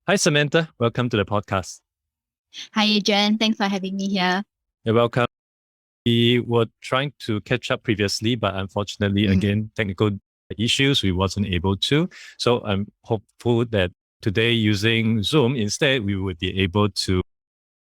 Hi, Samantha. Welcome to the podcast. Hi, Adrian. Thanks for having me here. You're welcome. We were trying to catch up previously, but unfortunately, again, technical issues, we wasn't able to. So I'm hopeful that today, using Zoom instead, we would be able to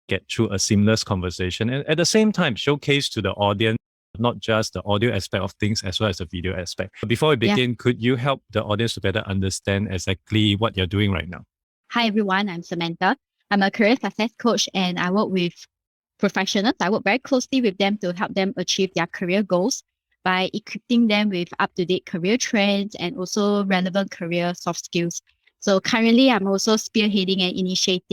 get through a seamless conversation and at the same time showcase to the audience not just the audio aspect of things as well as the video aspect. Before we begin, could you help the audience to better understand exactly what you're doing right now? Hi, everyone. I'm Samantha. I'm a career success coach and I work with professionals. I work very closely with them to help them achieve their career goals by equipping them with up-to-date career trends and also relevant career soft skills. So currently, I'm also spearheading an initiative.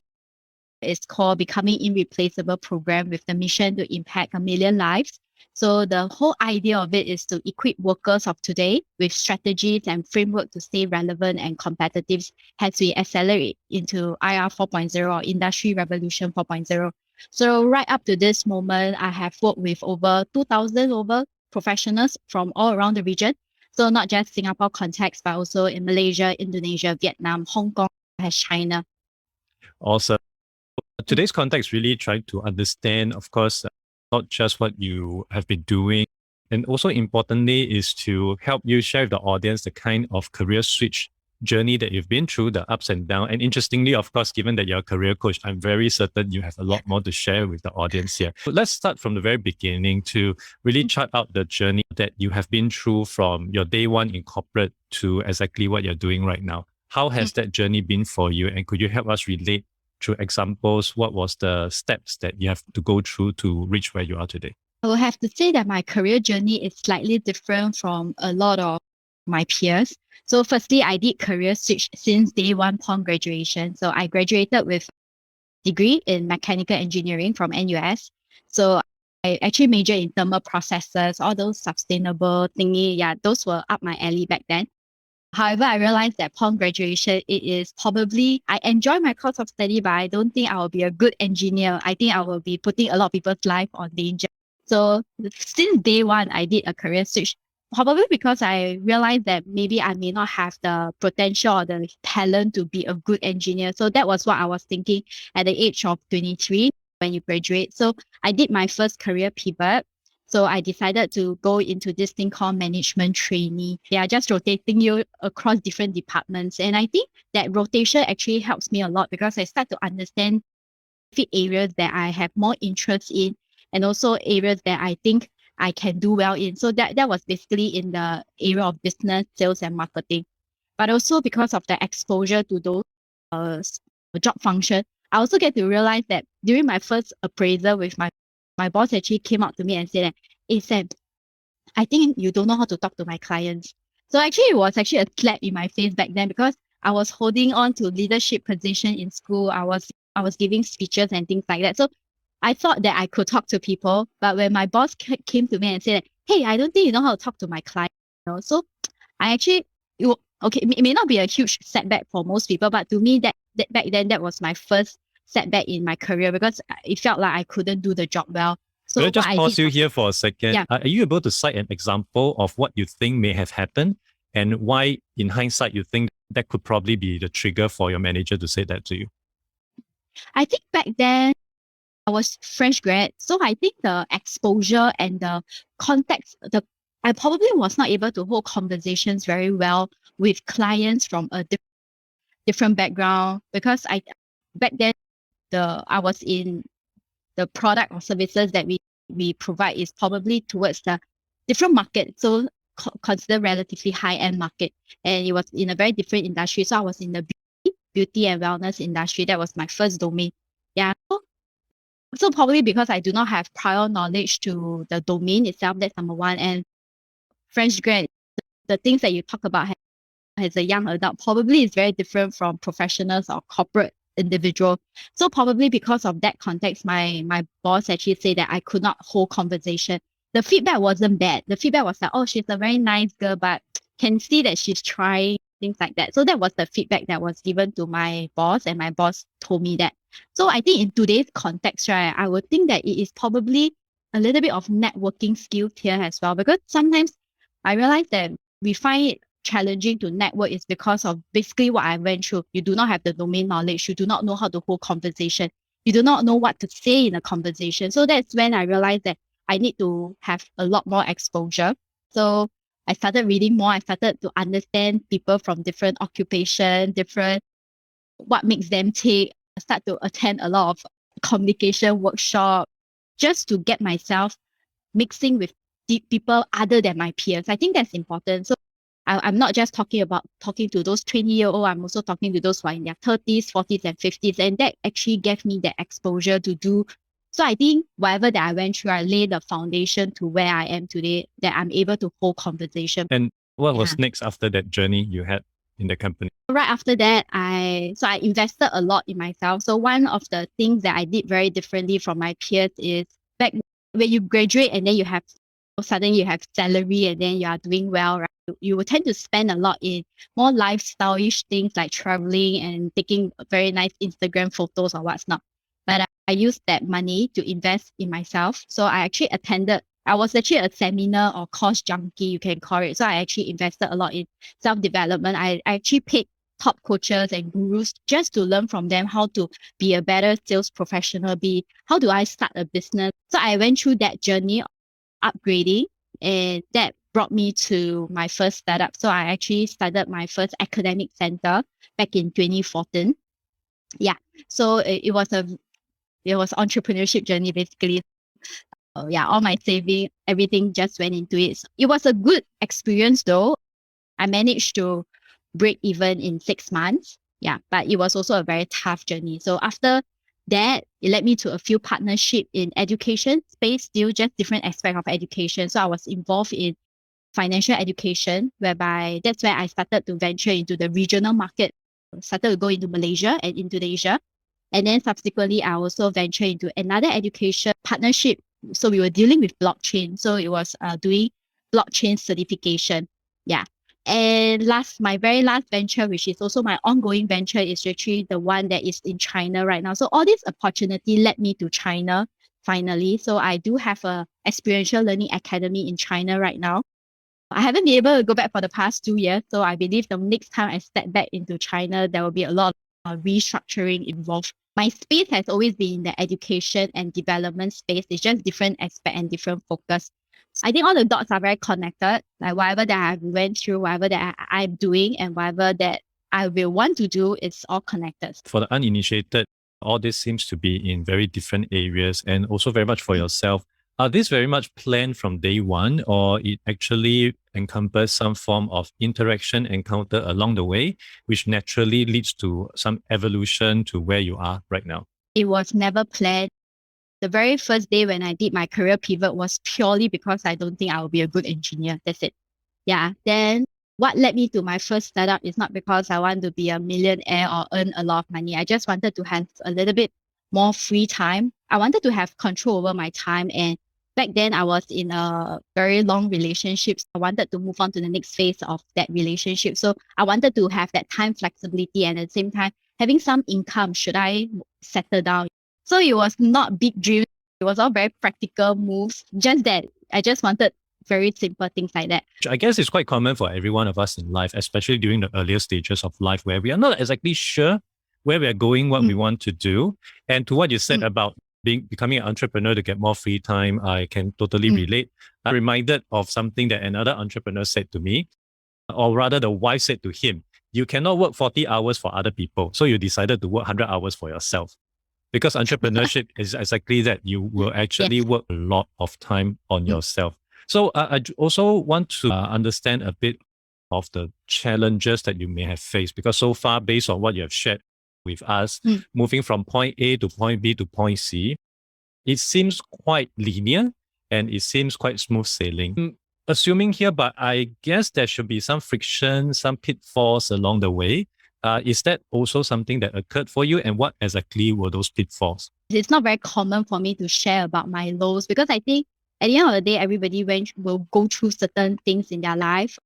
It's called Becoming Irreplaceable program with the mission to impact 1 million lives. So the whole idea of it is to equip workers of today with strategies and framework to stay relevant and competitive as we accelerate into IR 4.0 or Industry Revolution 4.0. So right up to this moment, I have worked with over 2,000 professionals from all around the region. So not just Singapore context, but also in Malaysia, Indonesia, Vietnam, Hong Kong, as China. Awesome. Today's context really trying to understand, of course, not just what you have been doing, and also importantly is to help you share with the audience the kind of career switch journey that you've been through, the ups and downs. And interestingly, of course, given that you're a career coach, I'm very certain you have a lot more to share with the audience here. So let's start from the very beginning to really chart out the journey that you have been through from your day one in corporate to exactly what you're doing right now. How has that journey been for you? And could you help us relate through examples, what was the steps that you have to go through to reach where you are today? I will have to say that my career journey is slightly different from a lot of my peers. So firstly, I did career switch since day one upon graduation. So I graduated with a degree in mechanical engineering from NUS. So I actually majored in thermal processes, all those sustainable thingy. Yeah, those were up my alley back then. However, I realized that upon graduation, it is probably, I enjoy my course of study, but I don't think I will be a good engineer. I think I will be putting a lot of people's life on danger. So since day one, I did a career switch, probably because I realized that maybe I may not have the potential or the talent to be a good engineer. So that was what I was thinking at the age of 23 when you graduate. So I did my first career pivot. So I decided to go into this thing called management trainee. They are just rotating you across different departments. And I think that rotation actually helps me a lot because I start to understand areas that I have more interest in and also areas that I think I can do well in. So that was basically in the area of business, sales, and marketing. But also because of the exposure to those job functions, I also get to realize that during my first appraisal with my boss actually came up to me and said that, hey, Sam, I think you don't know how to talk to my clients. So actually, it was actually a slap in my face back then because I was holding on to leadership position in school. I was giving speeches and things like that. So I thought that I could talk to people. But when my boss came to me and said, hey, I don't think you know how to talk to my clients. So I actually, it may not be a huge setback for most people, but to me, that back then, that was my first setback in my career because it felt like I couldn't do the job well. So Could I just pause you here for a second? Yeah. Are you able to cite an example of what you think may have happened and why, in hindsight, you think that could probably be the trigger for your manager to say that to you? I think back then I was fresh grad, so I think the exposure and the context, I probably was not able to hold conversations very well with clients from a different background because back then I was in the product or services that we provide is probably towards the different market. So consider relatively high-end market. And it was in a very different industry. So I was in the beauty and wellness industry. That was my first domain. Yeah. So probably because I do not have prior knowledge to the domain itself, that's number one. And fresh grad, the things that you talk about as a young adult probably is very different from professionals or corporate individual. So probably because of that context, my boss actually said that I could not hold conversation. The feedback wasn't bad. The feedback was like, oh, she's a very nice girl, but can see that she's trying, things like that. So that was the feedback that was given to my boss, and my boss told me that. So I think in today's context, right, I would think that it is probably a little bit of networking skills here as well, because sometimes I realize that we find it challenging to network is because of basically what I went through. You do not have the domain knowledge. You do not know how to hold conversation. You do not know what to say in a conversation. So that's when I realized that I need to have a lot more exposure. So I started reading more. I started to understand people from different occupation, different what makes them tick. I start to attend a lot of communication workshop just to get myself mixing with people other than my peers. I think that's important. So I'm not just talking to those 20-year-old. I'm also talking to those who are in their 30s, 40s, and 50s. And that actually gave me the exposure to do. So I think whatever that I went through, I laid the foundation to where I am today, that I'm able to hold conversation. And what was next after that journey you had in the company? Right after that, I invested a lot in myself. So one of the things that I did very differently from my peers is back when you graduate and then suddenly you have salary and then you are doing well, right? You will tend to spend a lot in more lifestyle-ish things like traveling and taking very nice Instagram photos or what's not. But I used that money to invest in myself. So I was actually a seminar or course junkie, you can call it. So I actually invested a lot in self-development. I actually paid top coaches and gurus just to learn from them how to be a better sales professional, how do I start a business. So I went through that journey of upgrading, and that brought me to my first startup. So I actually started my first academic center back in 2014. Yeah. So it was entrepreneurship journey basically. All my saving, everything just went into it. It was a good experience though. I managed to break even in 6 months. Yeah, but it was also a very tough journey. So after that, it led me to a few partnerships in education space, still just different aspects of education. So I was involved in financial education, whereby that's where I started to venture into the regional market, started to go into Malaysia and Indonesia. And then subsequently, I also ventured into another education partnership. So we were dealing with blockchain. So it was doing blockchain certification. Yeah. And my very last venture, which is also my ongoing venture, is actually the one that is in China right now. So all this opportunity led me to China finally. So I do have a experiential learning academy in China right now. I haven't been able to go back for the past 2 years. So I believe the next time I step back into China, there will be a lot of restructuring involved. My space has always been in the education and development space. It's just different aspect and different focus. I think all the dots are very connected. Like whatever that I went through, whatever that I'm doing, and whatever that I will want to do, it's all connected. For the uninitiated, all this seems to be in very different areas and also very much for yourself. Are these very much planned from day one, or it actually encompass some form of interaction encounter along the way, which naturally leads to some evolution to where you are right now? It was never planned. The very first day when I did my career pivot was purely because I don't think I will be a good engineer. That's it. Yeah. Then what led me to my first startup is not because I want to be a millionaire or earn a lot of money. I just wanted to have a little bit more free time. I wanted to have control over my time. And back then I was in a very long relationship. I wanted to move on to the next phase of that relationship. So I wanted to have that time flexibility and at the same time having some income should I settle down. So it was not big dreams. It was all very practical moves. Just that I just wanted very simple things like that. I guess it's quite common for every one of us in life, especially during the earlier stages of life where we are not exactly sure where we are going, what we want to do. And to what you said about becoming an entrepreneur to get more free time, I can totally relate. I'm reminded of something that another entrepreneur said to me, or rather the wife said to him, you cannot work 40 hours for other people. So you decided to work 100 hours for yourself. Because entrepreneurship is exactly that. You will actually work a lot of time on yourself. So I also want to understand a bit of the challenges that you may have faced, because so far, based on what you have shared with us, moving from point A to point B to point C, it seems quite linear and it seems quite smooth sailing. Assuming here, but I guess there should be some friction, some pitfalls along the way. Is that also something that occurred for you? And what exactly were those pitfalls? It's not very common for me to share about my lows because I think at the end of the day, everybody will go through certain things in their life.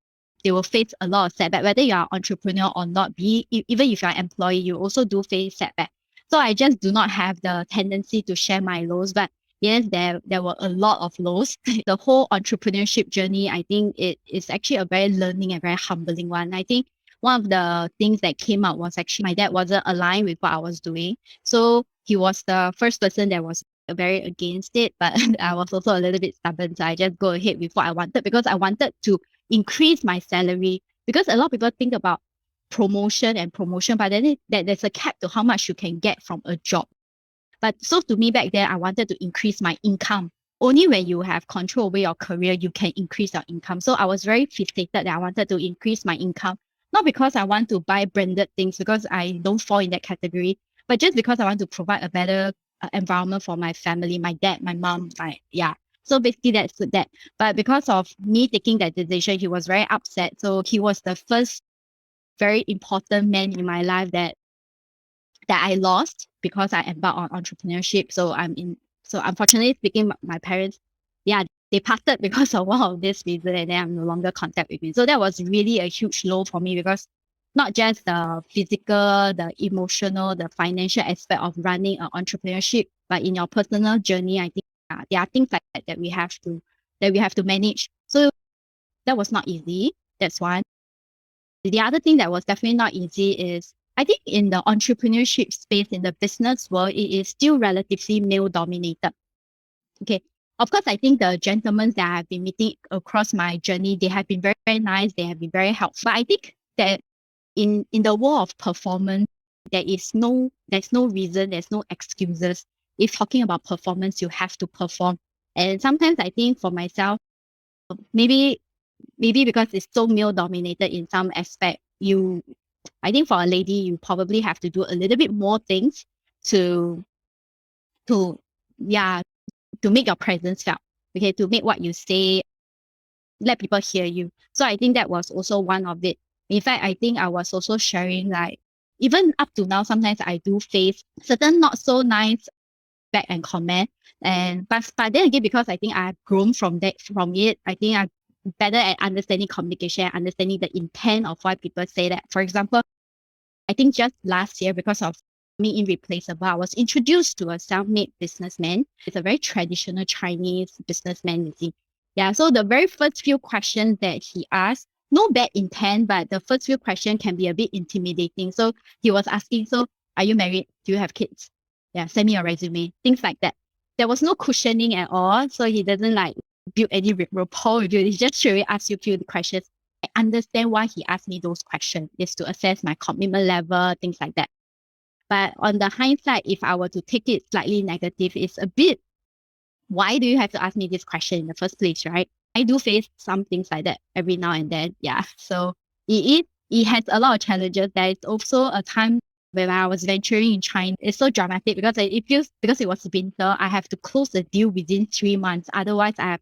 They will face a lot of setback, whether you are an entrepreneur or not. Even if you're an employee, you also do face setback. So I just do not have the tendency to share my lows. But yes, there were a lot of lows. The whole entrepreneurship journey, I think it is actually a very learning and very humbling one. I think one of the things that came out was actually my dad wasn't aligned with what I was doing. So he was the first person that was very against it, but I was also a little bit stubborn. So I just go ahead with what I wanted because I wanted to increase my salary. Because a lot of people think about promotion and promotion, but then there's a cap to how much you can get from a job. But so to me back then, I wanted to increase my income. Only when you have control over your career, you can increase your income. So I was very fixated that I wanted to increase my income, not because I want to buy branded things, because I don't fall in that category, but just because I want to provide a better environment for my family, my dad, my mom, yeah. So basically that's that. But because of me taking that decision, he was very upset. So he was the first very important man in my life that I lost because I embarked on entrepreneurship. So unfortunately speaking, my parents, yeah, they parted because of one of this reason, and then I'm no longer contact with me. So that was really a huge low for me because not just the physical, the emotional, the financial aspect of running an entrepreneurship, but in your personal journey, I think there are things like that that we have to manage. So that was not easy. That's one. The other thing that was definitely not easy is I think in the entrepreneurship space, in the business world, it is still relatively male dominated. Okay. Of course, I think the gentlemen that I've been meeting across my journey, they have been very, very nice. They have been very helpful. But I think that in the world of performance, there's no reason, there's no excuses. If talking about performance, you have to perform. And sometimes I think for myself, maybe because it's so male dominated in some aspect, I think for a lady, you probably have to do a little bit more things to yeah, to make your presence felt. Okay, to make what you say, let people hear you. So I think that was also one of it. In fact, I think I was also sharing like even up to now, sometimes I do face certain not so nice back and comment. And but then again, because I think I've grown from it, I think I'm better at understanding communication, understanding the intent of why people say that. For example, I think just last year, because of me irreplaceable, I was introduced to a self-made businessman. It's a very traditional Chinese businessman, you see. Yeah, so the very first few questions that he asked, no bad intent, but the first few questions can be a bit intimidating. So he was asking, so are you married? Do you have kids? Yeah, send me your resume, things like that. There was no cushioning at all. So he doesn't like build any rapport with you. He just straight away asks you a few questions. I understand why he asked me those questions. Is to assess my commitment level, things like that. But on the hindsight, if I were to take it slightly negative, it's a bit, why do you have to ask me this question in the first place, right? I do face some things like that every now and then. Yeah. So it has a lot of challenges. There is also a time when I was venturing in China. It's so dramatic because because it was winter, I have to close the deal within 3 months. Otherwise, I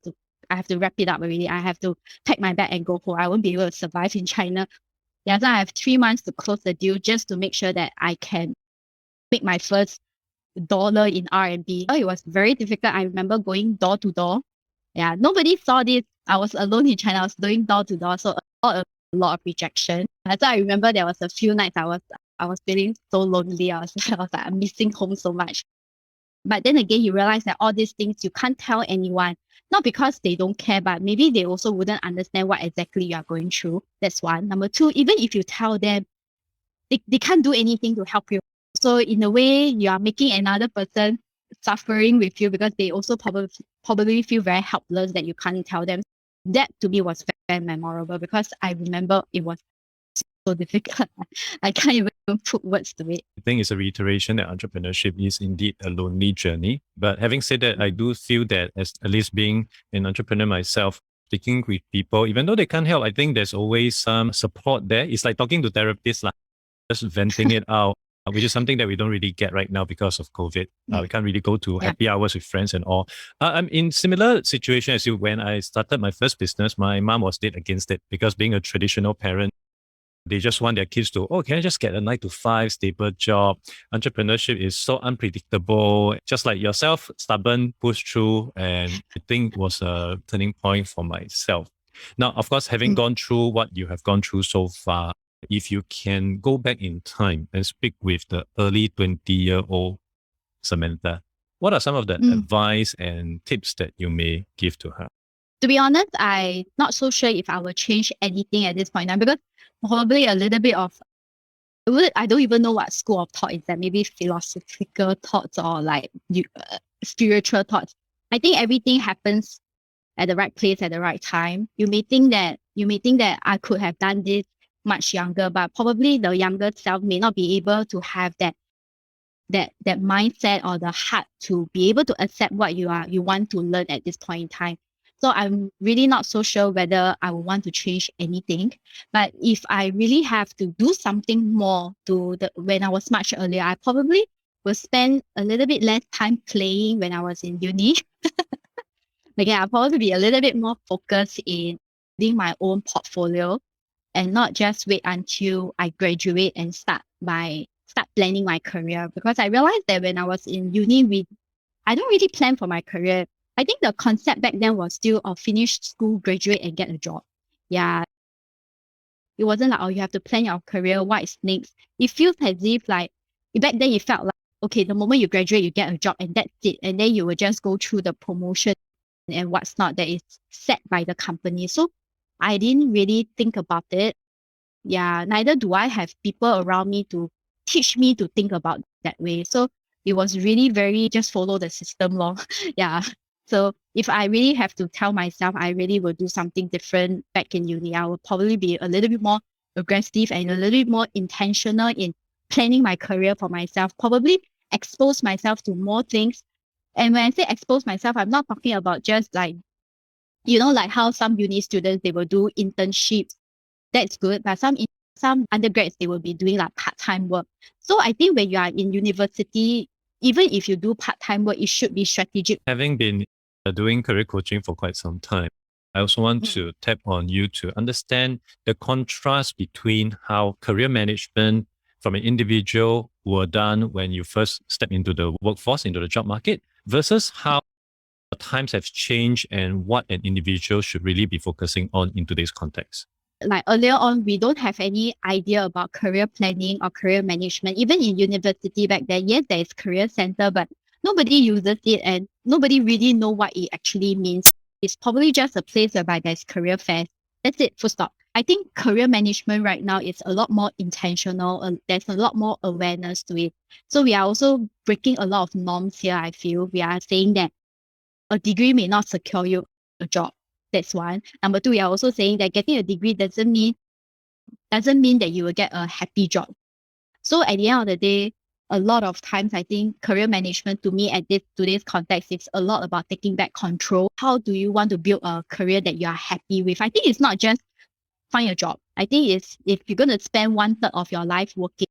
have to wrap it up already. I have to pack my bag and go home. I won't be able to survive in China. Yeah, so I have 3 months to close the deal just to make sure that I can make my first dollar in RMB. Oh, it was very difficult. I remember going door to door. Yeah, nobody saw this. I was alone in China. I was doing door to door, so a lot of rejection. And so I remember there was a few nights I was feeling so lonely. I was like, I'm missing home so much. But then again, you realize that all these things you can't tell anyone, not because they don't care, but maybe they also wouldn't understand what exactly you are going through. That's one. Number two, even if you tell them, they can't do anything to help you. So in a way, you are making another person suffering with you because they also probably feel very helpless that you can't tell them. That to me was very memorable because I remember it was so difficult. I can't even put words to it. I think it's a reiteration that entrepreneurship is indeed a lonely journey. But having said that, I do feel that as at least being an entrepreneur myself, speaking with people, even though they can't help, I think there's always some support there. It's like talking to therapists, like just venting it out, which is something that we don't really get right now because of COVID. We can't really go to happy hours with friends and all. I'm in similar situation as you. When I started my first business, my mom was dead against it because being a traditional parent, they just want their kids to, can I just get a 9 to 5 stable job? Entrepreneurship is so unpredictable. Just like yourself, stubborn, push through, and I think was a turning point for myself. Now, of course, having gone through what you have gone through so far, if you can go back in time and speak with the early 20-year-old Samantha, What are some of the advice and tips that you may give to her? To be honest, I'm not so sure if I will change anything at this point in time, because probably a little bit of, I don't even know what school of thought is that, maybe philosophical thoughts or like spiritual thoughts. I think everything happens at the right place at the right time. You may think that I could have done this much younger, but probably the younger self may not be able to have that mindset or the heart to be able to accept what you want to learn at this point in time. So I'm really not so sure whether I would want to change anything. But if I really have to do something more when I was much earlier, I probably will spend a little bit less time playing when I was in uni. I'll probably be a little bit more focused in building my own portfolio and not just wait until I graduate and start planning my career. Because I realized that when I was in uni, I don't really plan for my career. I think the concept back then was still finish school, graduate, and get a job. Yeah. It wasn't like, oh, you have to plan your career, what is next. It feels as if back then it felt like, okay, the moment you graduate, you get a job and that's it. And then you will just go through the promotion and what's not that is set by the company. So I didn't really think about it. Yeah, neither do I have people around me to teach me to think about that way. So it was really very just follow the system law. Yeah. So if I really have to tell myself I really will do something different back in uni, I will probably be a little bit more aggressive and a little bit more intentional in planning my career for myself, probably expose myself to more things. And when I say expose myself, I'm not talking about just like how some uni students, they will do internships. That's good. But some undergrads, they will be doing like part-time work. So I think when you are in university, even if you do part-time work, it should be strategic. Having been doing career coaching for quite some time, I also want to tap on you to understand the contrast between how career management from an individual were done when you first step into the workforce, into the job market, versus how times have changed and what an individual should really be focusing on in today's context. Like earlier on, we don't have any idea about career planning or career management. Even in university back then, yes, there is career center, but nobody uses it and nobody really know what it actually means. It's probably just a place whereby there's career fairs. That's it, full stop. I think career management right now is a lot more intentional and there's a lot more awareness to it. So we are also breaking a lot of norms here, I feel. We are saying that a degree may not secure you a job. That's one. Number two, we are also saying that getting a degree doesn't mean that you will get a happy job. So at the end of the day, a lot of times I think career management to me at today's context is a lot about taking back control. How do you want to build a career that you are happy with? I think it's not just find a job. I think it's if you're going to spend 1/3 of your life working,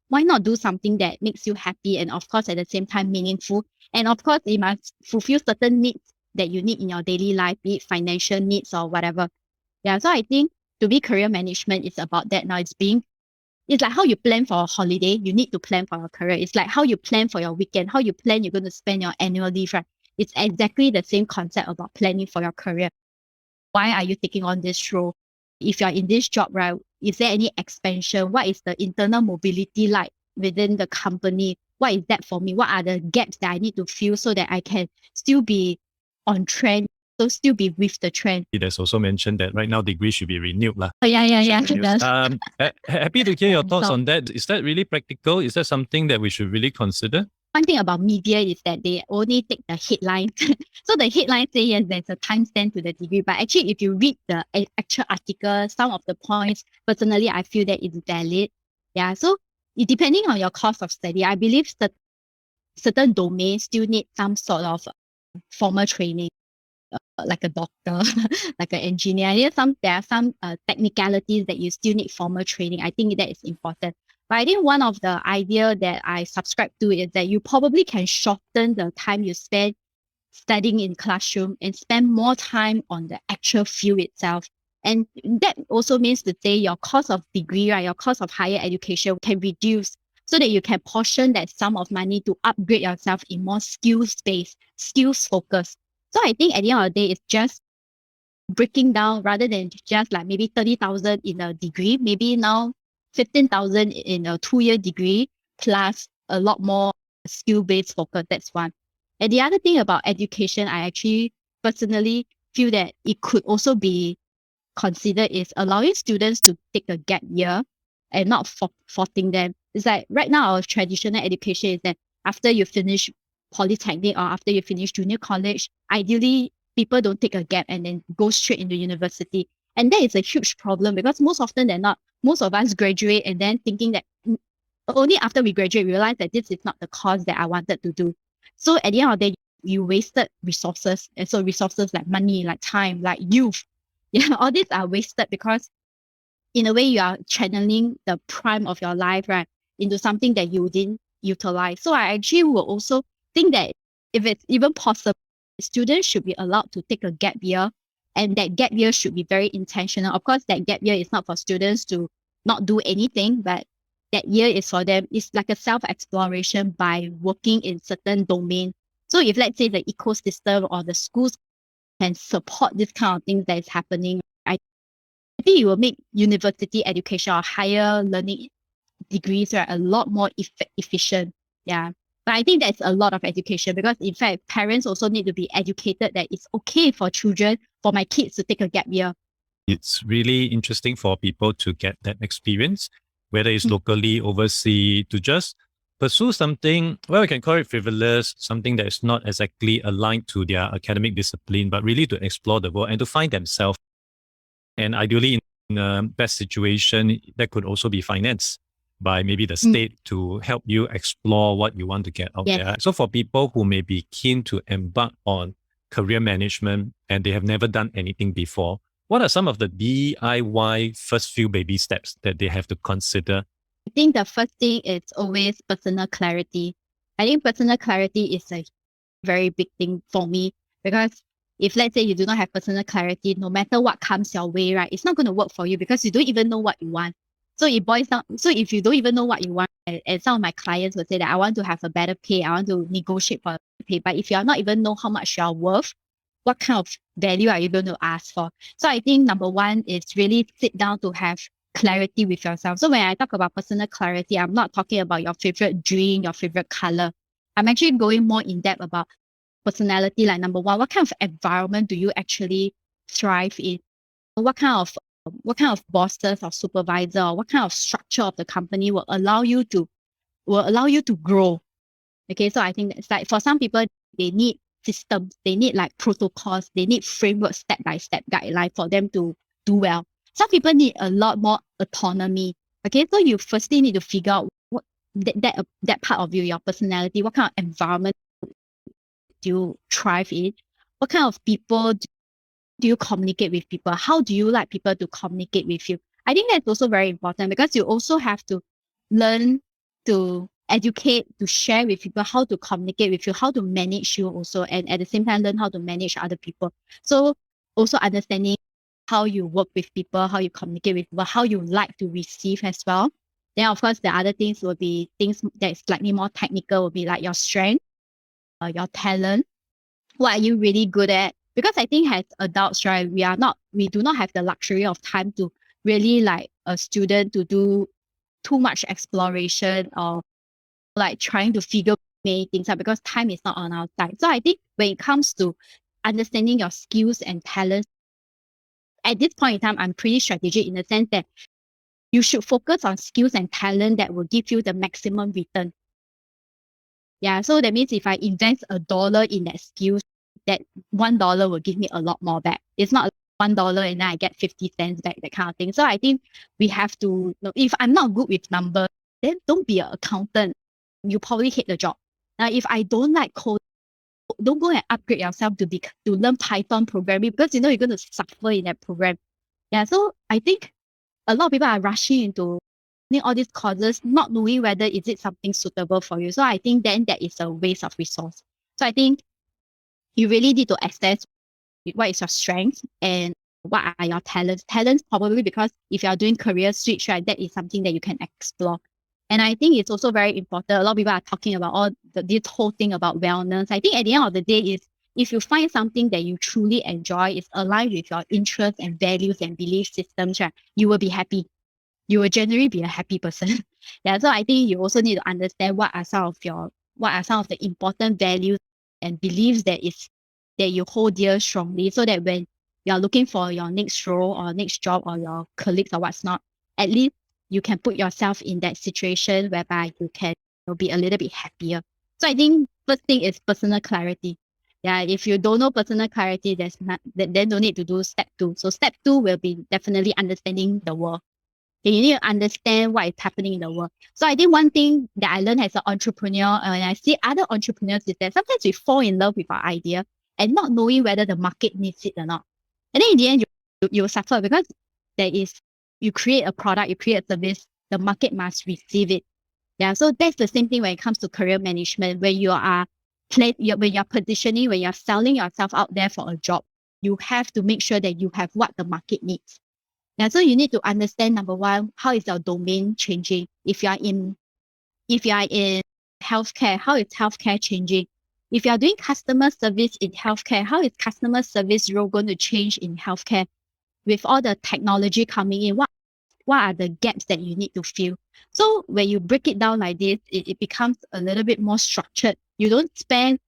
why not do something that makes you happy and of course at the same time meaningful? And of course it must fulfill certain needs that you need in your daily life, be it financial needs or whatever. Yeah, so I think to be career management is about that now. It's like how you plan for a holiday, you need to plan for your career. It's like how you plan for your weekend, how you plan you're going to spend your annual leave, right? It's exactly the same concept about planning for your career. Why are you taking on this role? If you're in this job, right, is there any expansion? What is the internal mobility like within the company? What is that for me? What are the gaps that I need to fill so that I can still be on trend, so still be with the trend? It has also mentioned that right now degrees should be renewed. Oh, yeah. Happy to hear your thoughts on that. Is that really practical? Is that something that we should really consider? One thing about media is that they only take the headlines. So the headlines say, yes, there's a timestamp to the degree. But actually, if you read the actual article, some of the points, personally, I feel that it's valid. Yeah. So depending on your course of study, I believe certain domains still need some sort of formal training, like a doctor, like an engineer. There are some technicalities that you still need formal training. I think that is important. But I think one of the idea that I subscribe to is that you probably can shorten the time you spend studying in classroom and spend more time on the actual field itself. And that also means to say your cost of degree, right, your cost of higher education can reduce so that you can portion that sum of money to upgrade yourself in more skills-based, skills-focused. So I think at the end of the day, it's just breaking down rather than just like maybe 30,000 in a degree, maybe now 15,000 in a 2-year degree, plus a lot more skill-based focus. That's one. And the other thing about education, I actually personally feel that it could also be considered is allowing students to take a gap year and not forcing them. It's like right now our traditional education is that after you finish polytechnic or after you finish junior college, ideally people don't take a gap and then go straight into university. And that is a huge problem because most often than not, most of us graduate and then thinking that only after we graduate, we realize that this is not the course that I wanted to do. So at the end of the day, you wasted resources. And so resources like money, like time, like youth. Yeah, all these are wasted because in a way you are channeling the prime of your life, right, into something that you didn't utilize. So I actually will also think that if it's even possible, students should be allowed to take a gap year, and that gap year should be very intentional. Of course, that gap year is not for students to not do anything, but that year is for them. It's like a self-exploration by working in certain domain. So if let's say the ecosystem or the schools can support this kind of things that is happening, I think it will make university education or higher learning degrees, right, a lot more efficient. Yeah. But I think that's a lot of education because in fact, parents also need to be educated that it's okay for children, for my kids to take a gap year. It's really interesting for people to get that experience, whether it's locally, overseas, to just pursue something, well, we can call it frivolous, something that is not exactly aligned to their academic discipline, but really to explore the world and to find themselves. And ideally, in a best situation, that could also be financed by maybe the state to help you explore what you want to get out there. So for people who may be keen to embark on career management and they have never done anything before, what are some of the DIY first few baby steps that they have to consider? I think the first thing is always personal clarity. I think personal clarity is a very big thing for me because if let's say you do not have personal clarity, no matter what comes your way, right, it's not going to work for you because you don't even know what you want. So it boils down. So if you don't even know what you want, and some of my clients would say that I want to have a better pay, I want to negotiate for a pay. But if you are not even know how much you are worth, what kind of value are you going to ask for? So I think number one is really sit down to have clarity with yourself. So when I talk about personal clarity, I'm not talking about your favorite drink, your favorite color. I'm actually going more in depth about personality. Like number one, what kind of environment do you actually thrive in? What kind of bosses or supervisor or what kind of structure of the company will allow you to grow? Okay, so I think that's like for some people, they need systems, they need like protocols, they need framework, step-by-step guideline for them to do well. Some people need a lot more autonomy. Okay, so you firstly need to figure out what that part of you, your personality, what kind of environment do you thrive in? What kind of people do you communicate with people? How do you like people to communicate with you? I think that's also very important because you also have to learn to educate, to share with people how to communicate with you, how to manage you also, and at the same time, learn how to manage other people. So also understanding how you work with people, how you communicate with people, how you like to receive as well. Then of course, the other things will be things that is slightly more technical, will be like your strength, your talent. What are you really good at? Because I think as adults, right, we do not have the luxury of time to really like a student to do too much exploration or like trying to figure many things out because time is not on our side. So I think when it comes to understanding your skills and talents, at this point in time, I'm pretty strategic in the sense that you should focus on skills and talent that will give you the maximum return. Yeah, so that means if I invest $1 in that skill, that $1 will give me a lot more back. It's not $1 and then I get 50 cents back, that kind of thing. So I think we have to, if I'm not good with numbers, then don't be an accountant. You probably hate the job. Now, if I don't like code, don't go and upgrade yourself to learn Python programming because you're going to suffer in that program. Yeah, so I think a lot of people are rushing into all these courses, not knowing whether is it something suitable for you. So I think then that is a waste of resource. So I think you really need to assess what is your strength and what are your talents. Talents probably because if you are doing career switch, right, that is something that you can explore. And I think it's also very important. A lot of people are talking about this whole thing about wellness. I think at the end of the day is if you find something that you truly enjoy, is aligned with your interests and values and belief systems, right, you will be happy. You will generally be a happy person. Yeah. So I think you also need to understand what are some of the important values and beliefs that you hold dear strongly, so that when you're looking for your next role or next job or your colleagues or what's not, at least you can put yourself in that situation whereby you can be a little bit happier. So I think first thing is personal clarity. Yeah, if you don't know personal clarity, then no need to do step 2. So step 2 will be definitely understanding the world. Okay, you need to understand what is happening in the world. So I think one thing that I learned as an entrepreneur, and I see other entrepreneurs, is that sometimes we fall in love with our idea and not knowing whether the market needs it or not. And then in the end, you will suffer, because you create a product, you create a service, the market must receive it. Yeah, so that's the same thing when it comes to career management. When you're positioning, when you're selling yourself out there for a job, you have to make sure that you have what the market needs. Yeah, so you need to understand, number one, how is your domain changing? If you are in healthcare, how is healthcare changing? If you are doing customer service in healthcare, how is customer service role going to change in healthcare? With all the technology coming in, what are the gaps that you need to fill? So when you break it down like this, it becomes a little bit more structured. You don't spend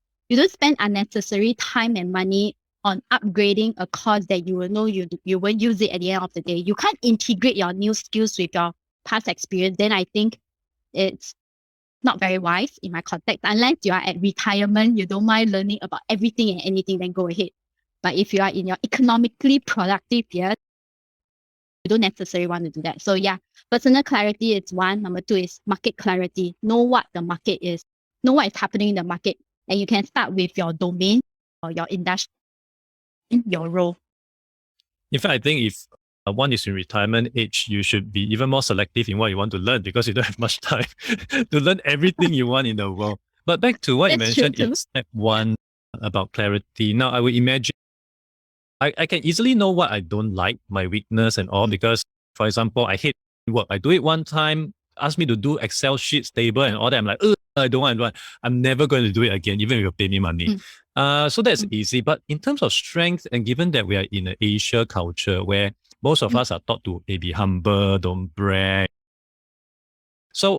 unnecessary time and money on upgrading a course that you will know you won't use it at the end of the day. You can't integrate your new skills with your past experience. Then I think it's not very wise in my context. Unless you are at retirement, you don't mind learning about everything and anything, then go ahead. But if you are in your economically productive years, you don't necessarily want to do that. So yeah, personal clarity is one. Number 2 is market clarity. Know what the market is. Know what is happening in the market. And you can start with your domain or your industry, your role. In fact, I think if one is in retirement age, you should be even more selective in what you want to learn, because you don't have much time to learn everything you want in the world. But back to what you mentioned in step 1 about clarity. Now, I would imagine I can easily know what I don't like, my weakness and all, because, for example, I hate work. I do it one time, ask me to do Excel sheets, table and all that. I'm like, I don't want. I'm never going to do it again, even if you pay me money. So that's easy. But in terms of strength, and given that we are in an Asia culture where most of us are taught to be humble, don't brag. So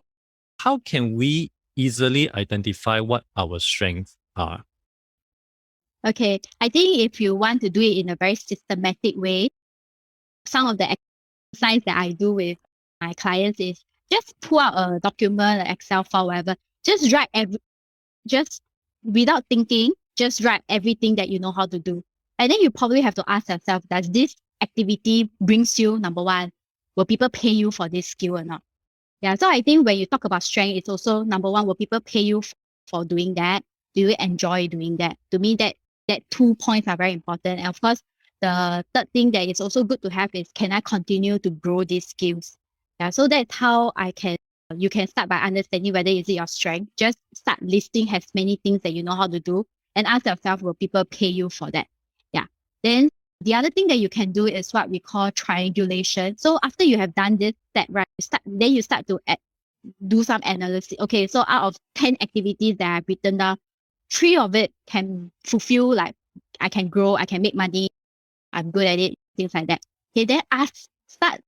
how can we easily identify what our strengths are? Okay, I think if you want to do it in a very systematic way, some of the exercise that I do with my clients is just pull out a document, an Excel file, whatever. Just write without thinking, just write everything that you know how to do. And then you probably have to ask yourself, does this activity brings you, number 1, will people pay you for this skill or not? Yeah, so I think when you talk about strength, it's also, number 1, will people pay you for doing that? Do you enjoy doing that? To me, that 2 points are very important. And of course, the third thing that is also good to have is, can I continue to grow these skills? Yeah, so that's how you can start by understanding whether is it your strength. Just start listing as many things that you know how to do and ask yourself, will people pay you for that? Yeah. Then the other thing that you can do is what we call triangulation. So after you have done this step, right, you start to do some analysis. Okay, so out of 10 activities that I've written down, 3 of it can fulfill, like I can grow, I can make money, I'm good at it, things like that. Okay, then start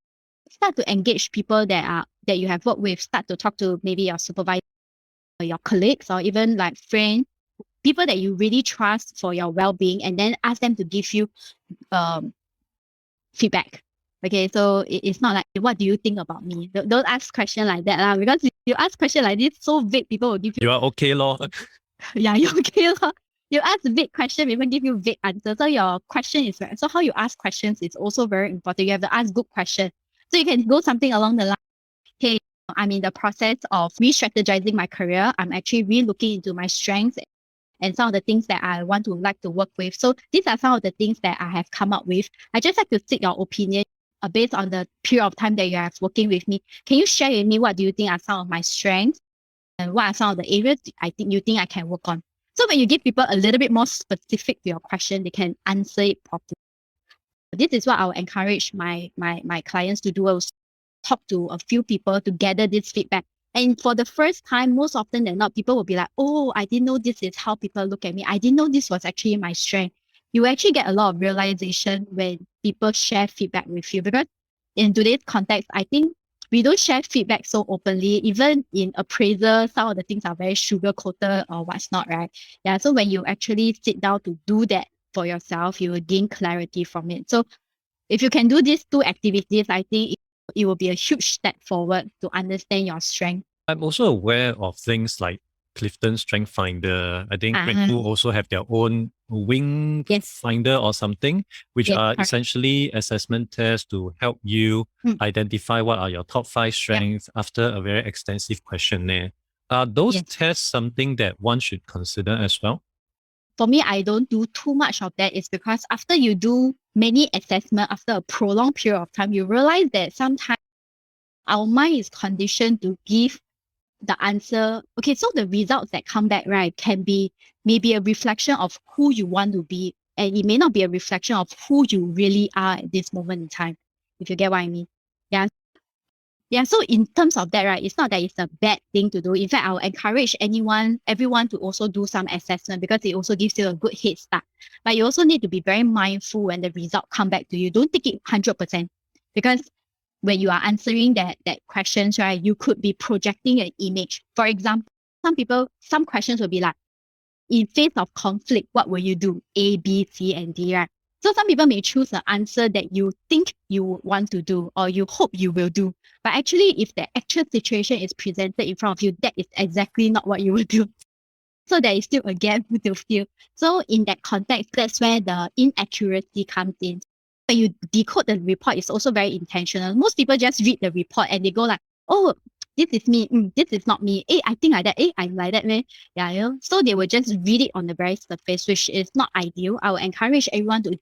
to engage people that you have worked with. Start to talk to maybe your supervisor, or your colleagues, or even like friends, people that you really trust for your well-being, and then ask them to give you feedback. Okay, so it's not like, what do you think about me? Don't ask questions like that, because if you ask questions like this, so vague, people will give you. You are okay, lor. Yeah, you're okay, lor. You ask a vague question, people give you vague answers. So your question is, so how you ask questions is also very important. You have to ask good questions. So you can go something along the line, hey, I'm in the process of re-strategizing my career. I'm actually re-looking into my strengths and some of the things that I want to like to work with. So these are some of the things that I have come up with. I just like to seek your opinion based on the period of time that you have working with me. Can you share with me what do you think are some of my strengths and what are some of the areas you think I can work on? So when you give people a little bit more specific to your question, they can answer it properly. This is what I will encourage my clients to do. I will talk to a few people to gather this feedback. And for the first time, most often than not, people will be like, oh, I didn't know this is how people look at me. I didn't know this was actually my strength. You actually get a lot of realization when people share feedback with you, because in today's context, I think we don't share feedback so openly. Even in appraisal, some of the things are very sugar coated or what's not, right? Yeah. So when you actually sit down to do that for yourself, you will gain clarity from it. So if you can do these two activities, I think it will be a huge step forward to understand your strength. I'm also aware of things like Clifton Strength Finder. I think Grade 2 also have their own Wing Yes. Finder or something, which Yes, are correct. essentially assessment tests to help you identify what are your top 5 strengths after a very extensive questionnaire. Are those tests something that one should consider as well? For me, I don't do too much of that. It's because after you do many assessments after a prolonged period of time, you realize that sometimes our mind is conditioned to give the answer. Okay, so the results that come back, right, can be maybe a reflection of who you want to be. And it may not be a reflection of who you really are at this moment in time, if you get what I mean. Yeah. Yeah. So in terms of that, right, it's not that it's a bad thing to do. In fact, I'll encourage everyone to also do some assessment because it also gives you a good head start. But you also need to be very mindful when the result come back to you. Don't take it 100% because when you are answering that questions, right, you could be projecting an image. For example, some questions will be like, in face of conflict, what will you do? A, B, C, and D, right? So some people may choose an answer that you think you want to do or you hope you will do. But actually, if the actual situation is presented in front of you, that is exactly not what you will do. So there is still a gap to fill. So in that context, that's where the inaccuracy comes in. When you decode the report, it's also very intentional. Most people just read the report and they go like, oh, this is me. This is not me. I think like that. I'm like that, man. Yeah, you know? So they will just read it on the very surface, which is not ideal. I will encourage everyone to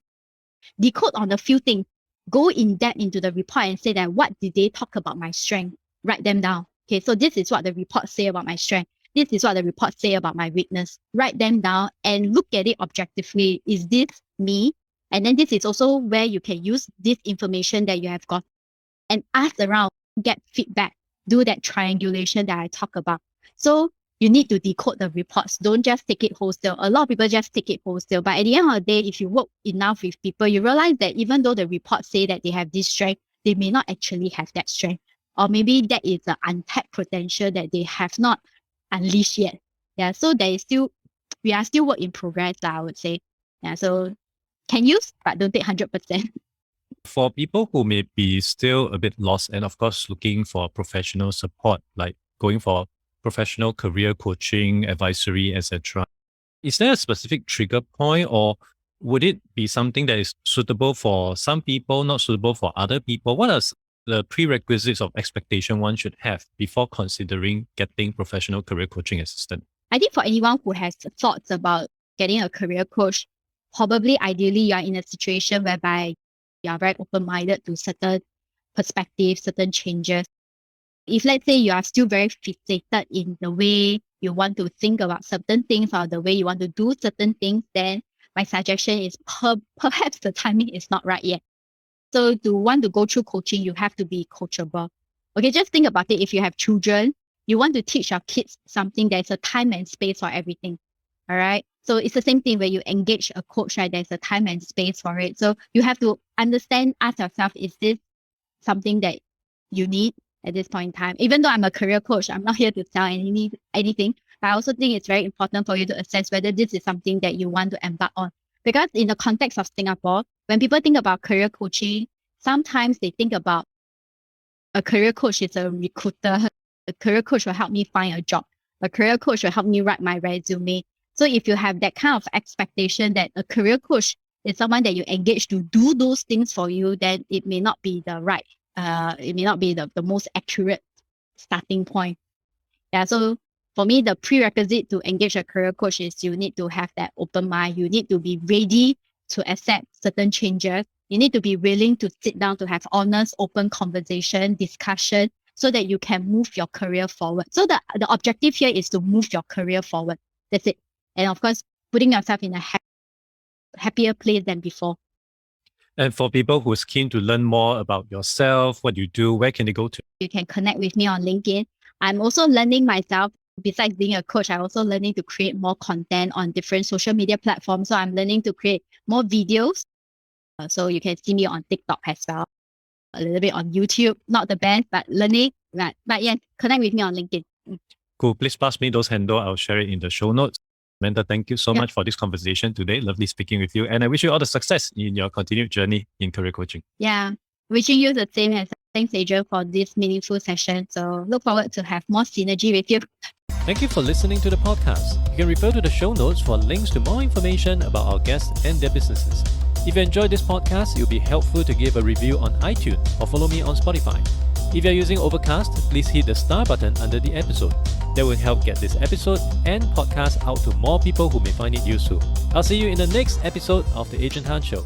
decode on a few things. Go in depth into the report and say that what did they talk about my strength? Write them down. Okay, so this is what the report say about my strength. This is what the report say about my weakness. Write them down and look at it objectively. Is this me? And then this is also where you can use this information that you have got and ask around, get feedback, do that triangulation that I talk about. So you need to decode the reports. Don't just take it wholesale. A lot of people just take it wholesale. But at the end of the day, if you work enough with people, you realize that even though the reports say that they have this strength, they may not actually have that strength. Or maybe that is an untapped potential that they have not unleashed yet. Yeah. So we are still work in progress, I would say. Yeah. So can use, but don't take 100%. For people who may be still a bit lost and of course looking for professional support, like going for professional career coaching, advisory, etc., is there a specific trigger point or would it be something that is suitable for some people, not suitable for other people? What are the prerequisites of expectation one should have before considering getting professional career coaching assistant? I think for anyone who has thoughts about getting a career coach, probably ideally you are in a situation whereby you are very open-minded to certain perspectives, certain changes. If let's say you are still very fixated in the way you want to think about certain things or the way you want to do certain things, then my suggestion is perhaps the timing is not right yet. So to want to go through coaching, you have to be coachable. Okay, just think about it. If you have children, you want to teach your kids something, there's a time and space for everything. All right. So it's the same thing where you engage a coach, right? There's a time and space for it. So you have to understand, ask yourself, is this something that you need at this point in time? Even though I'm a career coach, I'm not here to sell anything. But I also think it's very important for you to assess whether this is something that you want to embark on. Because in the context of Singapore, when people think about career coaching, sometimes they think about a career coach is a recruiter. A career coach will help me find a job. A career coach will help me write my resume. So if you have that kind of expectation that a career coach is someone that you engage to do those things for you, then it may not be the right, it may not be the most accurate starting point. Yeah. So for me, the prerequisite to engage a career coach is you need to have that open mind. You need to be ready to accept certain changes. You need to be willing to sit down to have honest, open conversation, discussion, so that you can move your career forward. So the objective here is to move your career forward. That's it. And of course, putting yourself in a happier place than before. And for people who's keen to learn more about yourself, what you do, where can they go to? You can connect with me on LinkedIn. I'm also learning myself. Besides being a coach, I'm also learning to create more content on different social media platforms. So I'm learning to create more videos. So you can see me on TikTok as well. a little bit on YouTube. Not the best, but learning. But yes, connect with me on LinkedIn. Cool. Please pass me those handle. I'll share it in the show notes. Samantha, thank you so Yep. much for this conversation today. Lovely speaking with you. And I wish you all the success in your continued journey in career coaching. Yeah. Wishing you the same as thanks, Adrian, for this meaningful session. So look forward to have more synergy with you. Thank you for listening to the podcast. You can refer to the show notes for links to more information about our guests and their businesses. If you enjoyed this podcast, it would be helpful to give a review on iTunes or follow me on Spotify. If you're using Overcast, please hit the star button under the episode. That will help get this episode and podcast out to more people who may find it useful. I'll see you in the next episode of The Adrian Han Show.